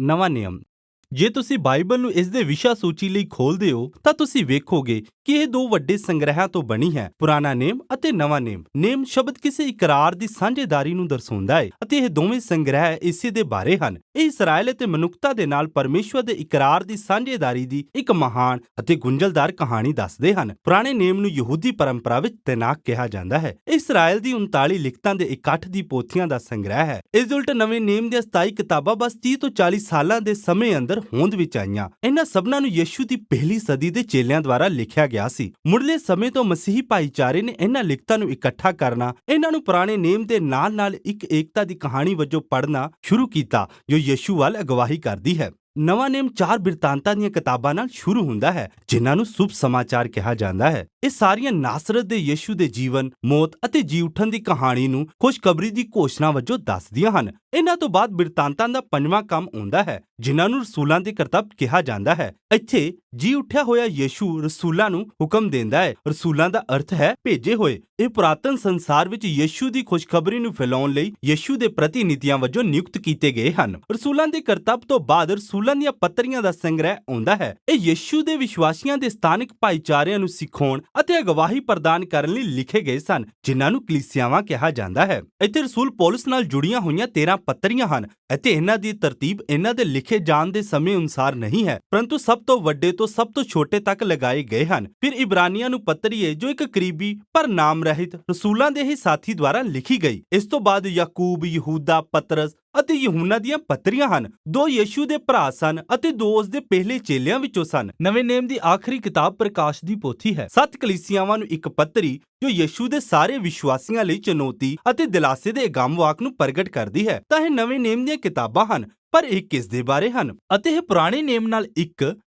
ਨਵਾਂ ਨਿਯਮ। ਜੇ ਤੁਸੀਂ ਬਾਈਬਲ ਨੂੰ ਇਸ ਦੇ ਵਿਸ਼ਾ ਸੂਚੀ ਲਈ ਖੋਲਦੇ ਹੋ ਤਾਂ ਤੁਸੀਂ ਵੇਖੋਗੇ ਕਿ ਇਹ ਦੋ ਵੱਡੇ ਸੰਗ੍ਰਹਿਾਂ ਤੋਂ ਬਣੀ ਹੈ, ਪੁਰਾਣਾ ਨੇਮ ਅਤੇ ਨਵਾਂ ਨੇਮ। ਨੇਮ ਸ਼ਬਦ ਕਿਸੇ ਇਕਰਾਰ ਦੀ ਸਾਂਝੇਦਾਰੀ ਨੂੰ ਦਰਸਾਉਂਦਾ ਹੈ ਅਤੇ ਇਹ ਦੋਵੇਂ ਸੰਗ੍ਰਹਿ ਇਸੇ ਦੇ ਬਾਰੇ ਹਨ। ਇਹ ਇਸਰਾਏਲ ਅਤੇ ਮਨੁੱਖਤਾ ਦੇ ਨਾਲ ਪਰਮੇਸ਼ਵਰ ਦੇ ਇਕਰਾਰ ਦੀ ਸਾਂਝੇਦਾਰੀ ਦੀ ਇੱਕ ਮਹਾਨ ਅਤੇ ਗੁੰਝਲਦਾਰ ਕਹਾਣੀ ਦੱਸਦੇ ਹਨ। ਪੁਰਾਣੇ ਨੇਮ ਨੂੰ ਯਹੂਦੀ ਪਰੰਪਰਾ ਵਿੱਚ ਤੈਨਾਕ ਕਿਹਾ ਜਾਂਦਾ ਹੈ। ਇਹ ਇਸਰਾਏਲ ਦੀ 39 ਲਿਖਤਾਂ ਦੇ ਇਕੱਠ ਦੀ ਪੋਥੀਆਂ ਦਾ ਸੰਗ੍ਰਹਿ ਹੈ। ਇਸ ਦੇ ਉਲਟ ਨਵੇਂ ਨੇਮ ਦੀਆਂ 27 ਕਿਤਾਬਾਂ ਬਸ 30 ਤੋਂ 40 ਸਾਲਾਂ ਦੇ ਸਮੇਂ ਅੰਦਰ ਹੋਂਦ ਵਿੱਚ ਆਈਆਂ। ਇਹਨਾਂ ਸਭਨਾਂ ਨੂੰ ਯਿਸੂ ਦੀ ਪਹਿਲੀ ਸਦੀ ਦੇ ਚੇਲਿਆਂ ਦੁਆਰਾ ਲਿਖਿਆ ਗਿਆ ਸੀ। ਮੁੱਢਲੇ ਸਮੇਂ ਤੋਂ ਮਸੀਹੀ ਭਾਈਚਾਰੇ ਨੇ ਇਹਨਾਂ ਲਿਖਤਾਂ ਨੂੰ ਇਕੱਠਾ ਕਰਨਾ, ਇਹਨਾਂ ਨੂੰ ਪੁਰਾਣੇ ਨੇਮ ਦੇ ਨਾਲ-ਨਾਲ ਇੱਕ ਏਕਤਾ ਦੀ ਕਹਾਣੀ ਵਜੋਂ ਪੜ੍ਹਨਾ ਸ਼ੁਰੂ ਕੀਤਾ ਜੋ ਯਿਸੂ ਵੱਲ ਅਗਵਾਈ ਕਰਦੀ ਹੈ। ਨਵਾਂ ਨੇਮ 4 ਬਿਰਤਾਂਤਾਂ ਦੀਆਂ ਕਿਤਾਬਾਂ ਨਾਲ ਸ਼ੁਰੂ ਹੁੰਦਾ ਹੈ ਜਿਨ੍ਹਾਂ ਨੂੰ ਸ਼ੁਭ ਸਮਾਚਾਰ ਕਿਹਾ ਜਾਂਦਾ ਹੈ। ਇਹ ਸਾਰੀਆਂ ਨਾਸਰਤ ਦੇ ਯਿਸੂ ਦੇ ਜੀਵਨ, ਮੌਤ ਅਤੇ ਜੀ ਉੱਠਣ ਦੀ ਕਹਾਣੀ ਨੂੰ ਖੁਸ਼ਖਬਰੀ ਦੀ ਘੋਸ਼ਣਾ ਵਜੋਂ ਦੱਸਦੀਆਂ ਹਨ। ਇਹਨਾਂ ਤੋਂ ਬਾਅਦ ਬਿਰਤਾਂਤਾਂ ਦਾ 5ਵਾਂ ਕੰਮ ਆਉਂਦਾ ਹੈ ਜਿਨ੍ਹਾਂ ਨੂੰ ਰਸੂਲਾਂ ਦੇ ਕਰਤੱਵ ਕਿਹਾ ਜਾਂਦਾ ਹੈ। ਇੱਥੇ ਜੀ ਉੱਠਿਆ ਹੋਇਆ ਯਿਸੂ ਰਸੂਲਾਂ ਨੂੰ ਹੁਕਮ ਦਿੰਦਾ ਹੈ। ਰਸੂਲਾਂ ਦਾ ਅਰਥ ਹੈ ਭੇਜੇ ਹੋਏ। ਇਹ ਪੁਰਾਤਨ ਸੰਸਾਰ ਵਿੱਚ ਯਿਸੂ ਦੀ ਖੁਸ਼ਖਬਰੀ ਨੂੰ ਫੈਲਾਉਣ ਲਈ ਯਿਸੂ ਦੇ ਪ੍ਰਤੀਨਿਧੀਆਂ ਵਜੋਂ ਨਿਯੁਕਤ ਕੀਤੇ ਗਏ ਹਨ। ਰਸੂਲਾਂ ਦੇ ਕਰਤੱਵ ਤੋਂ ਬਾਅਦ ਰਸੂਲਾਂ ਦੀਆਂ ਪੱਤਰੀਆਂ ਦਾ ਸੰਗ੍ਰਹਿ ਆਉਂਦਾ ਹੈ। ਇਹ ਯਿਸੂ ਦੇ ਵਿਸ਼ਵਾਸੀਆਂ ਦੇ ਸਥਾਨਕ ਭਾਈਚਾਰਿਆਂ ਨੂੰ ਸਿਖਾਉਣ ਅਤੇ ਅਗਵਾਈ ਪ੍ਰਦਾਨ ਕਰਨ ਲਈ ਲਿਖੇ ਗਏ ਸਨ ਜਿਨ੍ਹਾਂ ਨੂੰ ਕਲੀਸਿਆਵਾਂ ਕਿਹਾ ਜਾਂਦਾ ਹੈ। ਇੱਥੇ ਰਸੂਲ ਪੌਲਸ ਨਾਲ ਜੁੜੀਆਂ ਹੋਈਆਂ 13 ਪੱਤਰੀਆਂ ਹਨ ਅਤੇ ਇਹਨਾਂ ਦੀ ਤਰਤੀਬ ਇਹਨਾਂ ਦੇ ਲਿਖੇ ਜਾਣ ਦੇ ਸਮੇਂ ਅਨੁਸਾਰ ਨਹੀਂ ਹੈ, ਪਰੰਤੂ ਸਭ ਤੋਂ ਵੱਡੇ ਤੋਂ ਸਭ ਤੋਂ ਛੋਟੇ ਤੱਕ ਲਗਾਏ ਗਏ ਹਨ। ਫਿਰ ਇਬਰਾਨੀਆਂ ਨੂੰ ਪੱਤਰੀ ਹੈ ਜੋ ਇੱਕ ਕਰੀਬੀ ਪਰ ਨਾਮ ਰਹਿਤ ਰਸੂਲਾਂ ਦੇ ਹੀ ਸਾਥੀ ਦੁਆਰਾ ਲਿਖੀ ਗਈ। ਇਸ ਤੋਂ ਬਾਅਦ ਯਾਕੂਬ, ਯਹੂਦਾ, ਪਤਰਸ ਅਤੇ ਯਹੂਨਾ ਦੀਆਂ ਪੱਤਰੀਆਂ ਹਨ। 2 ਯਿਸੂ ਦੇ ਭਰਾ ਸਨ ਅਤੇ 2 ਉਸ ਦੇ ਪਹਿਲੇ ਚੇਲਿਆਂ ਵਿੱਚੋਂ ਸਨ। ਨਵੇਂ ਨੇਮ ਦੀ ਆਖਰੀ ਕਿਤਾਬ ਪ੍ਰਕਾਸ਼ ਦੀ ਪੋਥੀ ਹੈ। 7 ਕਲੀਸਿਆਵਾਂ ਨੂੰ ਇੱਕ ਪੱਤਰੀ ਜੋ ਯਿਸੂ ਦੇ ਸਾਰੇ ਵਿਸ਼ਵਾਸੀਆਂ ਲਈ ਚੁਣੌਤੀ ਅਤੇ ਦਿਲਾਸੇ ਦੇ ਅਗੰਮਵਾਕ ਨੂੰ ਪ੍ਰਗਟ ਕਰਦੀ ਹੈ। ਤਾਂ ਇਹ ਨਵੇਂ ਨੇਮ ਦੀਆਂ ਕਿਤਾਬਾਂ ਹਨ, ਪਰ ਇਹ ਕਿਸ ਦੇ ਬਾਰੇ ਹਨ ਅਤੇ ਇਹ ਪੁਰਾਣੇ ਨੇਮ ਨਾਲ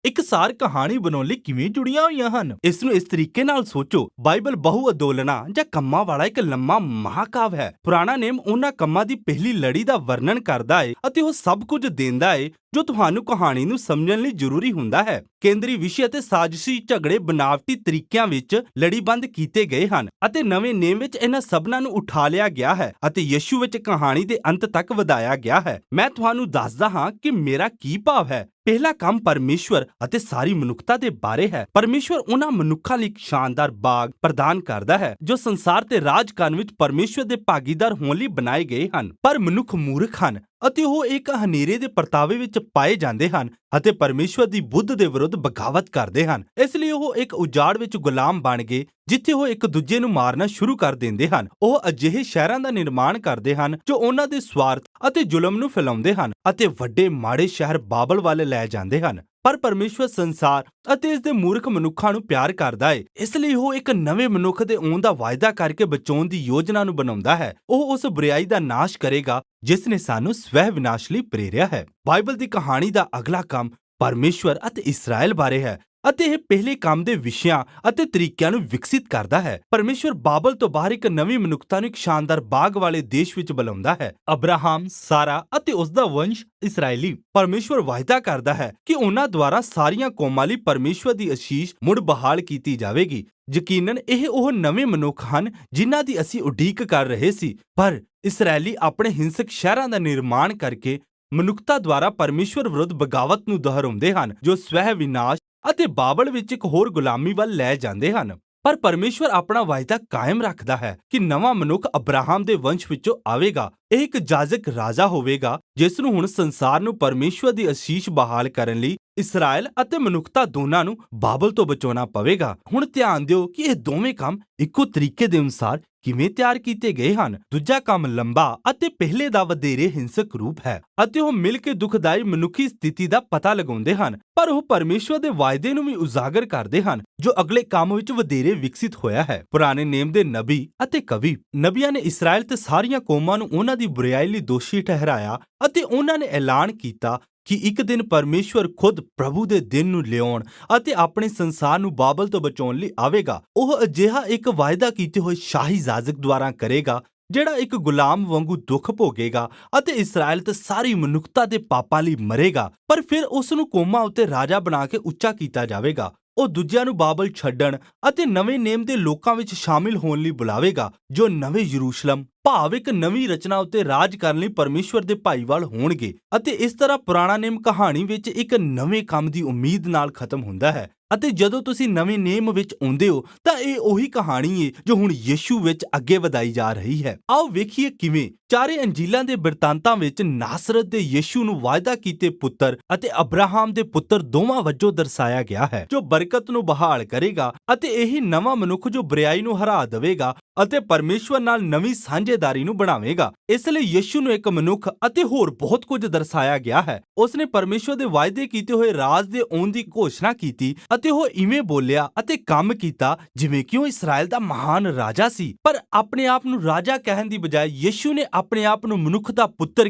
ਇੱਕਸਾਰ ਕਹਾਣੀ ਬਣਾਉਣ ਲਈ ਕਿਵੇਂ ਜੁੜੀਆਂ ਹੋਈਆਂ ਹਨ? ਇਸ ਨੂੰ ਇਸ ਤਰੀਕੇ ਨਾਲ ਸੋਚੋ, ਬਾਈਬਲ ਬਹੁ ਅਦੋਲਨਾ ਜਾਂ ਕੰਮਾਂ ਵਾਲਾ ਇੱਕ ਲੰਮਾ ਮਹਾਕਾਵ ਹੈ। ਪੁਰਾਣਾ ਨੇਮ ਉਹਨਾਂ ਕੰਮਾਂ ਦੀ ਪਹਿਲੀ ਲੜੀ ਦਾ ਵਰਣਨ ਕਰਦਾ ਹੈ ਅਤੇ ਉਹ ਸਭ ਕੁਝ ਦਿੰਦਾ ਹੈ ਜੋ ਤੁਹਾਨੂੰ ਕਹਾਣੀ ਨੂੰ ਸਮਝਣ ਲਈ ਜ਼ਰੂਰੀ ਹੁੰਦਾ ਹੈ। ਕੇਂਦਰੀ ਵਿਸ਼ੇ ਅਤੇ ਸਾਜ਼ਿਸ਼ੀ ਝਗੜੇ ਬਨਾਵਟੀ ਤਰੀਕਿਆਂ ਵਿੱਚ ਲੜੀਬੰਦ ਕੀਤੇ ਗਏ ਹਨ ਅਤੇ ਨਵੇਂ ਨੇਮ ਵਿੱਚ ਇਹਨਾਂ ਸਭਨਾਂ ਨੂੰ ਉਠਾ ਲਿਆ ਗਿਆ ਹੈ ਅਤੇ ਯਿਸੂ ਵਿੱਚ ਕਹਾਣੀ ਦੇ ਅੰਤ ਤੱਕ ਵਧਾਇਆ ਗਿਆ ਹੈ। ਮੈਂ ਤੁਹਾਨੂੰ ਦੱਸਦਾ ਹਾਂ ਕਿ ਮੇਰਾ ਕੀ ਭਾਵ ਹੈ। ਪਹਿਲਾ ਕੰਮ ਪਰਮੇਸ਼ਵਰ ਅਤੇ ਸਾਰੀ ਮਨੁੱਖਤਾ ਦੇ ਬਾਰੇ ਹੈ। ਪਰਮੇਸ਼ਵਰ ਉਹਨਾਂ ਮਨੁੱਖਾਂ ਲਈ ਇੱਕ ਸ਼ਾਨਦਾਰ ਬਾਗ ਪ੍ਰਦਾਨ ਕਰਦਾ ਹੈ ਜੋ ਸੰਸਾਰ ਤੇ ਰਾਜ ਕਰਨ ਵਿੱਚ ਪਰਮੇਸ਼ਵਰ ਦੇ ਭਾਗੀਦਾਰ ਹੋਣ ਲਈ ਬਣਾਏ ਗਏ ਹਨ। ਪਰ ਮਨੁੱਖ ਮੂਰਖ ਹਨ ਅਤੇ ਉਹ ਇੱਕ ਹਨੇਰੇ ਦੇ ਪਰਤਾਵੇ ਵਿੱਚ ਪਾਏ ਜਾਂਦੇ ਹਨ ਅਤੇ ਪਰਮੇਸ਼ਵਰ ਦੀ ਬੁੱਧ ਦੇ ਵਿਰੁੱਧ ਬਗਾਵਤ ਕਰਦੇ ਹਨ। ਇਸ ਲਈ ਉਹ ਇੱਕ ਉਜਾੜ ਵਿੱਚ ਗੁਲਾਮ ਬਣ ਗਏ ਜਿੱਥੇ ਉਹ ਇੱਕ ਦੂਜੇ ਨੂੰ ਮਾਰਨਾ ਸ਼ੁਰੂ ਕਰ ਦਿੰਦੇ ਹਨ। ਉਹ ਅਜਿਹੇ ਸ਼ਹਿਰਾਂ ਦਾ ਨਿਰਮਾਣ ਕਰਦੇ ਹਨ ਜੋ ਉਹਨਾਂ ਦੇ ਸਵਾਰਥ ਅਤੇ ਜ਼ੁਲਮ ਨੂੰ ਫੈਲਾਉਂਦੇ ਹਨ ਅਤੇ ਵੱਡੇ ਮਾੜੇ ਸ਼ਹਿਰ ਬਾਬਲ ਵੱਲ ਲੈ ਜਾਂਦੇ ਹਨ। ਪਰ ਪਰਮੇਸ਼ਵਰ ਸੰਸਾਰ ਅਤੇ ਇਸ ਦੇ ਮੂਰਖ ਮਨੁੱਖਾਂ ਨੂੰ ਪਿਆਰ ਕਰਦਾ ਹੈ, ਇਸ ਲਈ ਉਹ ਇੱਕ ਨਵੇਂ ਮਨੁੱਖ ਦੇ ਆਉਣ ਦਾ ਵਾਅਦਾ ਕਰਕੇ ਬਚਾਉਣ ਦੀ ਯੋਜਨਾ ਨੂੰ ਬਣਾਉਂਦਾ ਹੈ। ਉਹ ਉਸ ਬੁਰਾਈ ਦਾ ਨਾਸ਼ ਕਰੇਗਾ ਜਿਸ ਨੇ ਸਾਨੂੰ ਸਵੈ ਵਿਨਾਸ਼ ਲਈ ਪ੍ਰੇਰਿਆ ਹੈ। ਬਾਈਬਲ ਦੀ ਕਹਾਣੀ ਦਾ ਅਗਲਾ ਕੰਮ ਪਰਮੇਸ਼ਵਰ ਅਤੇ ਇਸਰਾਏਲ ਬਾਰੇ ਹੈ ਅਤੇ ਇਹ ਪਹਿਲੇ ਕੰਮ ਦੇ ਵਿਸ਼ਿਆਂ ਅਤੇ ਤਰੀਕਿਆਂ ਨੂੰ ਵਿਕਸਿਤ ਕਰਦਾ ਹੈ। ਪਰਮੇਸ਼ਵਰ ਬਾਬਲ ਤੋਂ ਬਾਹਰ ਇੱਕ ਨਵੀਂ ਮਨੁੱਖਤਾ ਨੂੰ ਇੱਕ ਸ਼ਾਨਦਾਰ ਬਾਗ ਵਾਲੇ ਦੇਸ਼ ਵਿੱਚ ਬੁਲਾਉਂਦਾ ਹੈ। ਅਬਰਾਹਮ, ਸਾਰਾ ਅਤੇ ਉਸ ਦਾ ਵੰਸ਼ ਇਸਰਾਏਲੀ। ਪਰਮੇਸ਼ਵਰ ਵਾਅਦਾ ਕਰਦਾ ਹੈ ਕਿ ਉਹਨਾਂ ਦੁਆਰਾ ਸਾਰੀਆਂ ਕੌਮਾਂ ਲਈ ਪਰਮੇਸ਼ਵਰ ਦੀ ਅਸੀਸ ਮੁੜ ਬਹਾਲ ਕੀਤੀ ਜਾਵੇਗੀ। ਯਕੀਨਨ ਇਹ ਉਹ ਨਵੇਂ ਮਨੁੱਖ ਹਨ ਜਿਨ੍ਹਾਂ ਦੀ ਅਸੀਂ ਉਡੀਕ ਕਰ ਰਹੇ ਸੀ, ਪਰ ਇਸਰਾਏਲੀ ਆਪਣੇ ਹਿੰਸਕ ਸ਼ਹਿਰਾਂ ਦਾ ਨਿਰਮਾਣ ਕਰਕੇ ਮਨੁੱਖਤਾ ਦੁਆਰਾ ਪਰਮੇਸ਼ਵਰ ਵਿਰੁੱਧ ਬਗਾਵਤ ਨੂੰ ਦੁਹਰਾਉਂਦੇ ਹਨ ਜੋ ਸਵੈ ਵਿਨਾਸ਼ ਅਤੇ ਬਾਬਲ ਵਿੱਚ ਇੱਕ ਹੋਰ ਗੁਲਾਮੀ ਵੱਲ ਲੈ ਜਾਂਦੇ ਹਨ। ਪਰ ਪਰਮੇਸ਼ਵਰ ਆਪਣਾ ਵਾਅਦਾ ਕਾਇਮ ਰੱਖਦਾ ਹੈ ਕਿ ਨਵਾਂ ਮਨੁੱਖ ਅਬਰਾਹਮ ਦੇ ਵੰਸ਼ ਵਿੱਚੋਂ ਆਵੇਗਾ। ਇਹ ਇੱਕ ਜਾਜਕ ਰਾਜਾ ਹੋਵੇਗਾ ਜਿਸ ਨੂੰ ਹੁਣ ਸੰਸਾਰ ਨੂੰ ਪਰਮੇਸ਼ਵਰ ਦੀ ਅਸੀਸ ਬਹਾਲ ਕਰਨ ਲਈ ਇਸਰਾਏਲ ਅਤੇ ਮਨੁੱਖਤਾ ਦੋਨਾਂ ਨੂੰ ਬਾਬਲ ਤੋਂ ਬਚਾਉਣਾ ਪਵੇਗਾ। ਹੁਣ ਧਿਆਨ ਦਿਓ ਕਿ ਇਹ ਦੋਵੇਂ ਕੰਮ ਇੱਕੋ ਤਰੀਕੇ ਦੇ ਅਨੁਸਾਰ ਕਿਵੇਂ ਤਿਆਰ ਕੀਤੇ ਗਏ ਹਨ। ਦੂਜਾ ਕੰਮ ਲੰਬਾ ਅਤੇ ਪਹਿਲੇ ਦਾ ਵਧੇਰੇ ਹਿੰਸਕ ਰੂਪ ਹੈ ਅਤੇ ਉਹ ਮਿਲ ਕੇ ਦੁਖਦਾਈ ਮਨੁੱਖੀ ਸਥਿਤੀ ਦਾ ਪਤਾ ਲਗਾਉਂਦੇ ਹਨ, ਪਰ ਉਹ ਪਰਮੇਸ਼ਵਰ ਦੇ ਵਾਅਦੇ ਨੂੰ ਵੀ ਉਜਾਗਰ ਕਰਦੇ ਹਨ ਜੋ ਅਗਲੇ ਕੰਮ ਵਿੱਚ ਵਧੇਰੇ ਵਿਕਸਿਤ ਹੋਇਆ ਹੈ। ਪੁਰਾਣੇ ਨੇਮ ਦੇ ਨਬੀ ਅਤੇ ਕਵੀ ਨਬੀਆਂ ਨੇ ਇਸਰਾਏਲ ਤੇ ਸਾਰੀਆਂ ਕੌਮਾਂ ਨੂੰ ਉਹਨਾਂ ਦੀ ਬੁਰਾਈ ਲਈ ਦੋਸ਼ੀ ਠਹਿਰਾਇਆ ਅਤੇ ਉਹਨਾਂ ਨੇ ਐਲਾਨ ਕੀਤਾ ਕਿ ਇੱਕ ਦਿਨ ਪਰਮੇਸ਼ਵਰ ਖੁਦ ਪ੍ਰਭੂ ਦੇ ਦਿਨ ਨੂੰ ਲਿਆਉਣ ਅਤੇ ਆਪਣੇ ਸੰਸਾਰ ਨੂੰ ਬਾਬਲ ਤੋਂ ਬਚਾਉਣ ਲਈ ਆਵੇਗਾ। ਉਹ ਅਜਿਹਾ ਇੱਕ ਵਾਅਦਾ ਕੀਤੇ ਹੋਏ ਸ਼ਾਹੀ ਜਾਜਕ ਦੁਆਰਾ ਕਰੇਗਾ ਜਿਹੜਾ ਇੱਕ ਗੁਲਾਮ ਵਾਂਗੂ ਦੁੱਖ ਭੋਗੇਗਾ ਅਤੇ ਇਸਰਾਏਲ ਤੇ ਸਾਰੀ ਮਨੁੱਖਤਾ ਦੇ ਪਾਪਾਂ ਲਈ ਮਰੇਗਾ, ਪਰ ਫਿਰ ਉਸ ਨੂੰ ਕੌਮਾਂ ਉੱਤੇ ਰਾਜਾ ਬਣਾ ਕੇ ਉੱਚਾ ਕੀਤਾ ਜਾਵੇਗਾ। ਉਹ ਦੂਜਿਆਂ ਨੂੰ ਬਾਬਲ ਛੱਡਣ ਅਤੇ ਨਵੇਂ ਨੇਮ ਦੇ ਲੋਕਾਂ ਵਿੱਚ ਸ਼ਾਮਿਲ ਹੋਣ ਲਈ ਬੁਲਾਵੇਗਾ, ਜੋ ਨਵੇਂ ਯਰੂਸ਼ਲਮ ਭਾਵ ਇੱਕ ਨਵੀਂ ਰਚਨਾ ਉੱਤੇ ਰਾਜ ਕਰਨ ਲਈ ਪਰਮੇਸ਼ਵਰ ਦੇ ਭਾਈਵਾਲ ਹੋਣਗੇ। ਅਤੇ ਇਸ ਤਰ੍ਹਾਂ ਪੁਰਾਣਾ ਨੇਮ ਕਹਾਣੀ ਵਿੱਚ ਇੱਕ ਨਵੇਂ ਕੰਮ ਦੀ ਉਮੀਦ ਨਾਲ ਖਤਮ ਹੁੰਦਾ ਹੈ। ਅਤੇ ਜਦੋਂ ਤੁਸੀਂ ਨਵੇਂ ਨੇਮ ਵਿੱਚ ਆਉਂਦੇ ਹੋ ਤਾਂ ਇਹ ਉਹੀ ਕਹਾਣੀ ਹੈ ਜੋ ਹੁਣ ਯਿਸੂ ਵਿੱਚ ਅੱਗੇ ਵਧਾਈ ਜਾ ਰਹੀ ਹੈ। ਆਓ ਵੇਖੀਏ ਕਿਵੇਂ ਚਾਰੇ ਅੰਜੀਲਾਂ ਦੇ ਬਿਰਤਾਂਤਾਂ ਵਿੱਚ ਨਾਸਰਤ ਦੇ ਯਿਸੂ ਨੂੰ ਵਾਅਦਾ ਕੀਤੇ ਪੁੱਤਰ ਅਤੇ ਅਬਰਾਹਮ ਦੇ ਪੁੱਤਰ ਦੋਵਾਂ ਵਜੋਂ ਦਰਸਾਇਆ ਗਿਆ ਹੈ, ਜੋ ਬਰਕਤ ਨੂੰ ਬਹਾਲ ਕਰੇਗਾ ਅਤੇ ਇਹੀ ਨਵਾਂ ਮਨੁੱਖ ਜੋ ਬੁਰਾਈ ਨੂੰ ਹਰਾ ਦੇਵੇਗਾ ਅਤੇ ਪਰਮੇਸ਼ਵਰ ਨਾਲ ਨਵੀਂ ਸਾਂਝੇਦਾਰੀ ਨੂੰ ਬਣਾਵੇਗਾ। ਇਸ ਲਈ ਯਿਸੂ ਨੂੰ ਇੱਕ ਮਨੁੱਖ ਅਤੇ ਹੋਰ ਬਹੁਤ ਕੁਝ ਦਰਸਾਇਆ ਗਿਆ ਹੈ। ਉਸਨੇ ਪਰਮੇਸ਼ਵਰ ਦੇ ਵਾਅਦੇ ਕੀਤੇ ਹੋਏ ਰਾਜ ਦੇ ਆਉਣ ਦੀ ਘੋਸ਼ਣਾ ਕੀਤੀ ਅਤੇ ਉਹ ਇਵੇਂ ਬੋਲਿਆ ਅਤੇ ਕੰਮ ਕੀਤਾ ਜਿਵੇਂ ਕਿ ਉਹ ਇਸਰਾਇਲ ਦਾ ਮਹਾਨ ਰਾਜਾ ਸੀ। ਪਰ ਆਪਣੇ ਆਪ ਨੂੰ ਰਾਜਾ ਕਹਿਣ ਦੀ ਬਜਾਏ ਯਿਸੂ ਨੇ ਆਪਣੇ ਆਪ ਨੂੰ ਮਨੁੱਖ ਦਾ ਪੁੱਤਰ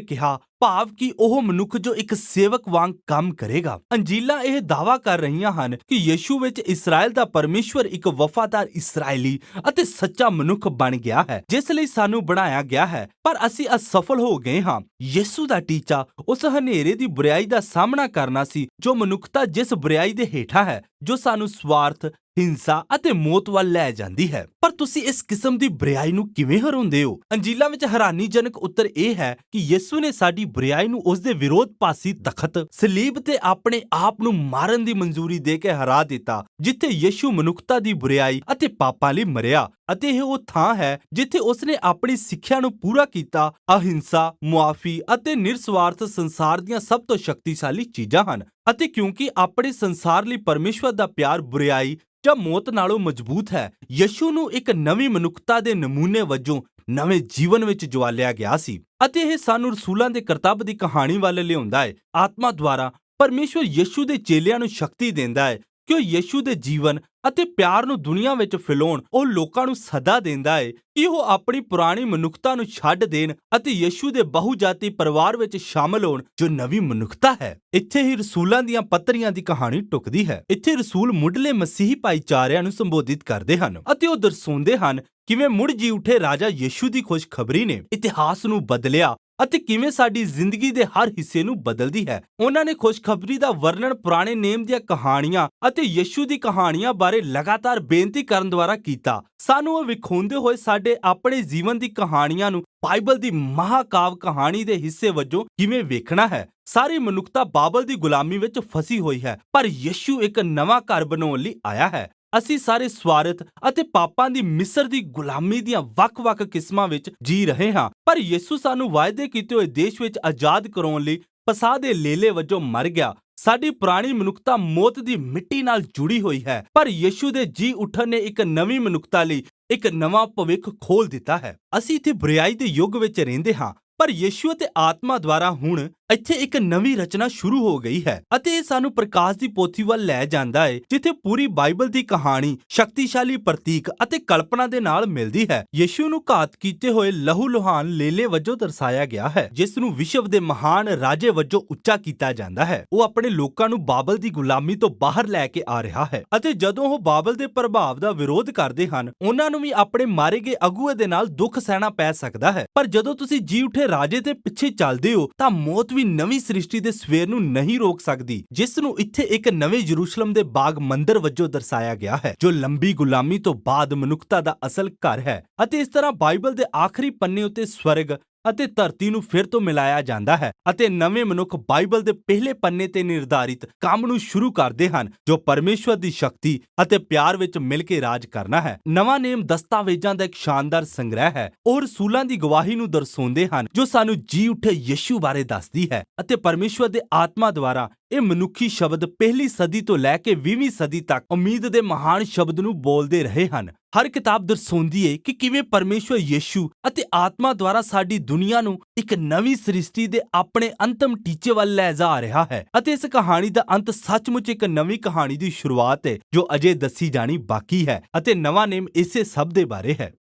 ਕਿਹਾ, ਭਾਵ ਕਿ ਉਹ ਮਨੁੱਖ ਜੋ ਇੱਕ ਸੇਵਕ ਵਾਂਗ ਕੰਮ ਕਰੇਗਾ। ਅੰਜੀਲਾਂ ਇਹ ਦਾਅਵਾ ਕਰ ਰਹੀਆਂ ਹਨ ਕਿ ਯਿਸੂ ਵਿੱਚ ਇਸਰਾਇਲ ਦਾ ਪਰਮੇਸ਼ਵਰ ਇੱਕ ਵਫਾਦਾਰ ਇਸਰਾਇਲੀ ਅਤੇ ਸੱਚਾ ਮਨੁੱਖ ਬਣ ਗਿਆ ਹੈ, ਜਿਸ ਲਈ ਸਾਨੂੰ ਬਣਾਇਆ ਗਿਆ ਹੈ, ਪਰ ਅਸੀਂ ਅਸਫਲ ਹੋ ਗਏ ਹਾਂ। ਯਿਸੂ ਦਾ ਟੀਚਾ ਉਸ ਹਨੇਰੇ ਦੀ ਬੁਰਾਈ ਦਾ ਸਾਹਮਣਾ ਕਰਨਾ ਸੀ, ਜੋ ਮਨੁੱਖਤਾ ਜਿਸ ਬੁਰਾਈ ਦੇ ਹੇਠਾਂ ਹੈ, ਜੋ ਸਾਨੂੰ ਸਵਾਰਥ, ਹਿੰਸਾ ਅਤੇ ਮੌਤ ਵੱਲ ਲੈ ਜਾਂਦੀ ਹੈ। ਪਰ ਤੁਸੀਂ ਇਸ ਕਿਸਮ ਦੀ ਬੁਰਾਈ ਨੂੰ ਕਿਵੇਂ ਹਰਾਉਂਦੇ ਹੋ? ਅੰਜੀਲਾਂ ਵਿੱਚ ਹੈਰਾਨੀਜਨਕ ਉੱਤਰ ਇਹ ਹੈ ਕਿ ਯਿਸੂ ਨੇ ਸਾਡੀ ਬੁਰਾਈ ਨੂੰ ਉਸ ਦੇ ਵਿਰੋਧਪਾਸੀ ਤਖਤ ਸਲੀਬ ਤੇ ਆਪਣੇ ਆਪ ਨੂੰ ਮਾਰਨ ਦੀ ਮਨਜ਼ੂਰੀ ਦੇ ਕੇ ਹਰਾ ਦਿੱਤਾ, ਜਿੱਥੇ ਯਿਸੂ ਮਨੁੱਖਤਾ ਦੀ ਬੁਰਾਈ ਅਤੇ ਪਾਪਾਂ ਲਈ ਮਰਿਆ। ਅਤੇ ਇਹ ਉਹ ਥਾਂ ਹੈ ਜਿੱਥੇ ਉਸਨੇ ਆਪਣੀ ਸਿੱਖਿਆ ਨੂੰ ਪੂਰਾ ਕੀਤਾ। ਅਹਿੰਸਾ, ਮੁਆਫੀ ਅਤੇ ਨਿਰਸਵਾਰਥ ਸੰਸਾਰ ਦੀਆਂ ਸਭ ਤੋਂ ਸ਼ਕਤੀਸ਼ਾਲੀ ਚੀਜ਼ਾਂ ਹਨ। ਅਤੇ ਕਿਉਂਕਿ ਆਪਣੇ ਸੰਸਾਰ ਲਈ ਪਰਮੇਸ਼ਵਰ ਦਾ ਪਿਆਰ ਬੁਰਾਈ ਜਾਂ ਮੌਤ ਨਾਲੋਂ ਮਜ਼ਬੂਤ ਹੈ, ਯਿਸੂ ਨੂੰ ਇੱਕ ਨਵੀਂ ਮਨੁੱਖਤਾ ਦੇ ਨਮੂਨੇ ਵਜੋਂ ਨਵੇਂ ਜੀਵਨ ਵਿੱਚ ਜਵਾਲਿਆ ਗਿਆ ਸੀ। ਅਤੇ ਇਹ ਸਾਨੂੰ ਰਸੂਲਾਂ ਦੇ ਕਰਤੱਵ ਦੀ ਕਹਾਣੀ ਵੱਲ ਲਿਆਉਂਦਾ ਹੈ। ਆਤਮਾ ਦੁਆਰਾ ਪਰਮੇਸ਼ਵਰ ਯਿਸੂ ਦੇ ਚੇਲਿਆਂ ਨੂੰ ਸ਼ਕਤੀ ਦਿੰਦਾ ਹੈ ਕਿ ਉਹ ਯਿਸੂ ਦੇ ਜੀਵਨ ਅਤੇ ਪਿਆਰ ਨੂੰ ਦੁਨੀਆ ਵਿੱਚ ਫੈਲਾਉਣ। ਉਹ ਲੋਕਾਂ ਨੂੰ ਸੱਦਾ ਦਿੰਦਾ ਹੈ ਕਿ ਉਹ ਆਪਣੀ ਪੁਰਾਣੀ ਮਨੁੱਖਤਾ ਨੂੰ ਛੱਡ ਦੇਣ ਅਤੇ ਯਿਸੂ ਦੇ ਬਹੁਜਾਤੀ ਪਰਿਵਾਰ ਵਿੱਚ ਸ਼ਾਮਲ ਹੋਣ, ਜੋ ਨਵੀਂ ਮਨੁੱਖਤਾ ਹੈ। ਇੱਥੇ ਹੀ ਰਸੂਲਾਂ ਦੀਆਂ ਪੱਤਰੀਆਂ ਦੀ ਕਹਾਣੀ ਟੁਕਦੀ ਹੈ। ਇੱਥੇ ਰਸੂਲ ਮੁੱਢਲੇ ਮਸੀਹੀ ਭਾਈਚਾਰਿਆਂ ਨੂੰ ਸੰਬੋਧਿਤ ਕਰਦੇ ਹਨ ਅਤੇ ਉਹ ਦਰਸਾਉਂਦੇ ਹਨ ਕਿਵੇਂ ਮੁੜ ਜੀ ਉਠੇ ਰਾਜਾ ਯਿਸੂ ਦੀ ਖੁਸ਼ਖਬਰੀ ਨੇ ਇਤਿਹਾਸ ਨੂੰ ਬਦਲਿਆ ਅਤੇ ਕਿਵੇਂ ਸਾਡੀ ਜ਼ਿੰਦਗੀ ਦੇ ਹਰ ਹਿੱਸੇ ਨੂੰ ਬਦਲਦੀ ਹੈ। ਉਹਨਾਂ ਨੇ ਖੁਸ਼ਖਬਰੀ ਦਾ ਵਰਣਨ ਪੁਰਾਣੇ ਨੇਮ ਦੀਆਂ ਕਹਾਣੀਆਂ ਅਤੇ ਯਿਸੂ ਦੀ ਕਹਾਣੀਆਂ ਬਾਰੇ ਲਗਾਤਾਰ ਬੇਨਤੀ ਕਰਨ ਦੁਆਰਾ ਕੀਤਾ। ਸਾਨੂੰ ਉਹ ਵਿਖਾਉਂਦੇ ਹੋਏ ਸਾਡੇ ਆਪਣੇ ਜੀਵਨ ਦੀ ਕਹਾਣੀਆਂ ਨੂੰ ਬਾਈਬਲ ਦੀ ਮਹਾਕਾਵ ਕਹਾਣੀ ਦੇ ਹਿੱਸੇ ਵਜੋਂ ਕਿਵੇਂ ਵੇਖਣਾ ਹੈ। ਸਾਰੀ ਮਨੁੱਖਤਾ ਬਾਬਲ ਦੀ ਗੁਲਾਮੀ ਵਿੱਚ ਫਸੀ ਹੋਈ ਹੈ, ਪਰ ਯਿਸੂ ਇੱਕ ਨਵਾਂ ਘਰ ਬਣਾਉਣ ਲਈ ਆਇਆ ਹੈ। ਅਸੀਂ ਸਾਰੇ ਸਵਾਰਥ ਅਤੇ ਪਾਪਾਂ ਦੀ ਮਿਸਰ ਦੀ ਗੁਲਾਮੀ ਦੀਆਂ ਵੱਖ-ਵੱਖ ਕਿਸਮਾਂ ਵਿੱਚ ਜੀ ਰਹੇ ਹਾਂ, ਪਰ ਯਿਸੂ ਸਾਨੂੰ ਵਾਅਦੇ ਕੀਤੇ ਹੋਏ ਦੇਸ਼ ਵਿੱਚ ਆਜ਼ਾਦ ਕਰਾਉਣ ਲਈ ਪਸਾਹ ਦੇ ਲੇਲੇ ਵਜੋਂ ਮਰ ਗਿਆ। ਸਾਡੀ ਪੁਰਾਣੀ ਮਨੁੱਖਤਾ ਮੌਤ ਦੀ ਮਿੱਟੀ ਨਾਲ ਜੁੜੀ ਹੋਈ ਹੈ, ਪਰ ਯਿਸੂ ਦੇ ਜੀ ਉੱਠਣ ਨੇ ਇੱਕ ਨਵੀਂ ਮਨੁੱਖਤਾ ਲਈ ਇੱਕ ਨਵਾਂ ਭਵਿੱਖ ਖੋਲ ਦਿੱਤਾ ਹੈ। ਅਸੀਂ ਇੱਥੇ ਬੁਰਾਈ ਦੇ ਯੁੱਗ ਵਿੱਚ ਰਹਿੰਦੇ ਹਾਂ, ਪਰ ਯਿਸੂ ਅਤੇ ਆਤਮਾ ਦੁਆਰਾ ਹੁਣ ਇੱਥੇ ਇੱਕ ਨਵੀਂ ਰਚਨਾ ਸ਼ੁਰੂ ਹੋ ਗਈ ਹੈ ਅਤੇ ਇਹ ਸਾਨੂੰ ਪ੍ਰਕਾਸ਼ ਦੀ ਪੋਥੀ ਵੱਲ ਲੈ ਜਾਂਦਾ ਹੈ, ਜਿੱਥੇ ਪੂਰੀ ਬਾਈਬਲ ਦੀ ਕਹਾਣੀ ਸ਼ਕਤੀਸ਼ਾਲੀ ਪ੍ਰਤੀਕ ਅਤੇ ਕਲਪਨਾ ਦੇ ਨਾਲ ਮਿਲਦੀ ਹੈ। ਯਿਸੂ ਨੂੰ ਘਾਤ ਕੀਤੇ ਹੋਏ ਲਹੂ ਲੁਹਾਨ ਲੇਲੇ ਵਜੋਂ ਦਰਸਾਇਆ ਗਿਆ ਹੈ, ਜਿਸ ਨੂੰ ਵਿਸ਼ਵ ਦੇ ਮਹਾਨ ਰਾਜੇ ਵਜੋਂ ਉੱਚਾ ਕੀਤਾ ਜਾਂਦਾ ਹੈ। ਉਹ ਆਪਣੇ ਲੋਕਾਂ ਨੂੰ ਬਾਬਲ ਦੀ ਗੁਲਾਮੀ ਤੋਂ ਬਾਹਰ ਲੈ ਕੇ ਆ ਰਿਹਾ ਹੈ ਅਤੇ ਜਦੋਂ ਉਹ ਬਾਬਲ ਦੇ ਪ੍ਰਭਾਵ ਦਾ ਵਿਰੋਧ ਕਰਦੇ ਹਨ, ਉਹਨਾਂ ਨੂੰ ਵੀ ਆਪਣੇ ਮਾਰੇ ਗਏ ਅਗੂਏ ਦੇ ਨਾਲ ਦੁੱਖ ਸਹਿਣਾ ਪੈ ਸਕਦਾ ਹੈ। ਪਰ ਜਦੋਂ ਤੁਸੀਂ ਜੀ ਉਠੇ ਰਾਜੇ ਦੇ ਪਿੱਛੇ ਚੱਲਦੇ ਹੋ ਤਾਂ ਮੌਤ ਵੀ ਨਵੀਂ ਸ੍ਰਿਸ਼ਟੀ ਦੇ ਸਵੇਰ ਨੂੰ ਨਹੀਂ ਰੋਕ ਸਕਦੀ, ਜਿਸ ਨੂੰ ਇੱਥੇ ਇੱਕ ਨਵੇਂ ਯਰੂਸ਼ਲਮ ਦੇ ਬਾਗ ਮੰਦਰ ਵਜੋਂ ਦਰਸਾਇਆ ਗਿਆ ਹੈ, ਜੋ ਲੰਬੀ ਗੁਲਾਮੀ ਤੋਂ ਬਾਅਦ ਮਨੁੱਖਤਾ ਦਾ ਅਸਲ ਘਰ ਹੈ। ਅਤੇ ਇਸ ਤਰ੍ਹਾਂ ਬਾਈਬਲ ਦੇ ਆਖਰੀ ਪੰਨੇ ਉੱਤੇ ਸਵਰਗ ਅਤੇ ਧਰਤੀ ਨੂੰ ਫਿਰ ਤੋਂ ਮਿਲਾਇਆ ਜਾਂਦਾ ਹੈ ਅਤੇ ਨਵੇਂ ਮਨੁੱਖ ਬਾਈਬਲ ਦੇ ਪਹਿਲੇ ਪੰਨੇ ਤੇ ਨਿਰਧਾਰਿਤ ਕੰਮ ਨੂੰ ਸ਼ੁਰੂ ਕਰਦੇ ਹਨ, ਜੋ ਪਰਮੇਸ਼ਵਰ ਦੀ ਸ਼ਕਤੀ ਅਤੇ ਪਿਆਰ ਵਿੱਚ ਮਿਲ ਕੇ ਰਾਜ ਕਰਨਾ ਹੈ। ਨਵਾਂ ਨੇਮ ਦਸਤਾਵੇਜ਼ਾਂ ਦਾ ਇੱਕ ਸ਼ਾਨਦਾਰ ਸੰਗ੍ਰਹਿ ਹੈ। ਉਹ ਰਸੂਲਾਂ ਦੀ ਗਵਾਹੀ ਨੂੰ ਦਰਸਾਉਂਦੇ ਹਨ, ਜੋ ਸਾਨੂੰ ਜੀ ਉਠੇ ਯਿਸੂ ਬਾਰੇ ਦੱਸਦੀ ਹੈ ਅਤੇ ਪਰਮੇਸ਼ਵਰ ਦੇ ਆਤਮਾ ਦੁਆਰਾ ਇਹ ਮਨੁੱਖੀ ਸ਼ਬਦ ਪਹਿਲੀ ਸਦੀ ਤੋਂ ਲੈ ਕੇ 20ਵੀਂ ਸਦੀ ਤੱਕ ਉਮੀਦ ਦੇ ਮਹਾਨ ਸ਼ਬਦ ਨੂੰ ਬੋਲਦੇ ਰਹੇ ਹਨ। ਹਰ ਕਿਤਾਬ ਦਰਸਾਉਂਦੀ ਹੈ ਕਿ ਕਿਵੇਂ ਪਰਮੇਸ਼ਵਰ ਯਿਸੂ ਅਤੇ ਆਤਮਾ ਦੁਆਰਾ ਸਾਡੀ ਦੁਨੀਆ ਨੂੰ ਇੱਕ ਨਵੀਂ ਸ੍ਰਿਸ਼ਟੀ ਦੇ ਆਪਣੇ ਅੰਤਮ ਟੀਚੇ ਵੱਲ ਲੈ ਜਾ ਰਿਹਾ ਹੈ ਅਤੇ ਇਸ ਕਹਾਣੀ ਦਾ ਅੰਤ ਸੱਚਮੁੱਚ ਇੱਕ ਨਵੀਂ ਕਹਾਣੀ ਦੀ ਸ਼ੁਰੂਆਤ ਹੈ, ਜੋ ਅਜੇ ਦੱਸੀ ਜਾਣੀ ਬਾਕੀ ਹੈ ਅਤੇ ਨਵਾਂ ਨੇਮ ਇਸੇ ਸਭ ਦੇ ਬਾਰੇ ਹੈ।